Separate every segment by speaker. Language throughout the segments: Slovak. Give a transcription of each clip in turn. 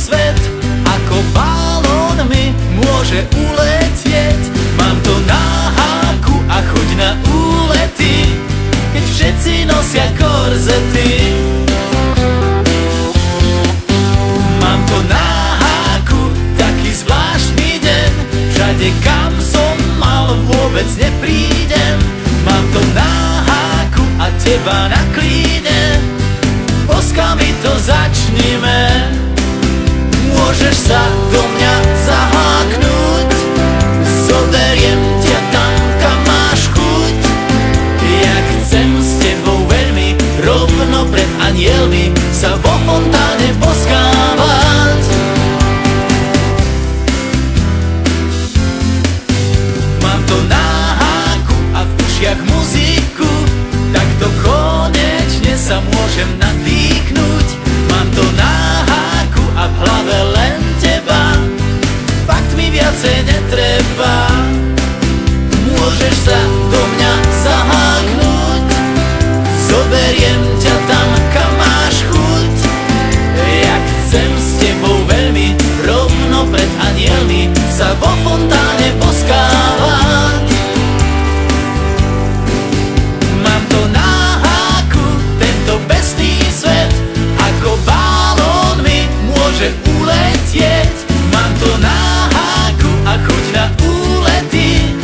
Speaker 1: svet ako balón mi môže uletieť. Mám to na háku a chuť na úlety, keď všetci nosia korzety. Mám to na háku taký zvláštny deň, všade kam som mal vôbec neprídem. Mám to na háku a teba na klíne, boskami to začnime. Môžeš sa do mňa zaháknuť, zoberiem ťa tam, kam máš chuť. Ja chcem s tebou veľmi, rovno pred anielmi sa vo fontáne boskávať. Mám to na háku a v ušiach muziku, takto konečne sa môžem nadýchnuť. Mám to na háku a v hlave len teba, fakt mi viacej netreba. Môžeš sa do mňa zaháknuť, zoberiem ťa tam, kam máš chuť. Ja chcem s tebou veľmi, rovno pred anielmi sa vo fontáne boskávať. Mám to na háku, tento bestý svet ako balón mi môže uletieť. Mám to na háku a chuť na úlety,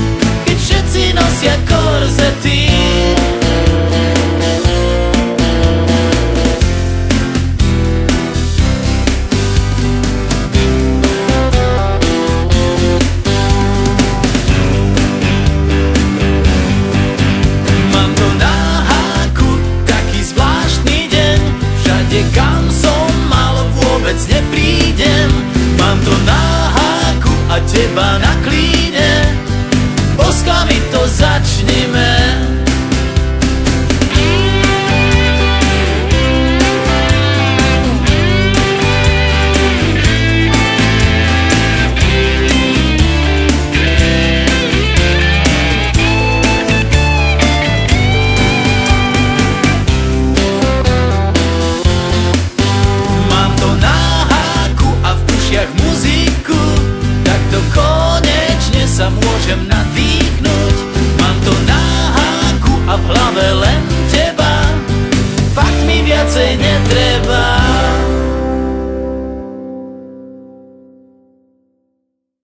Speaker 1: keď všetci nosia korzety. Mám to na háku taký zvláštny deň, všade kam som mal vôbec neprídem. Mám to na háku a teba na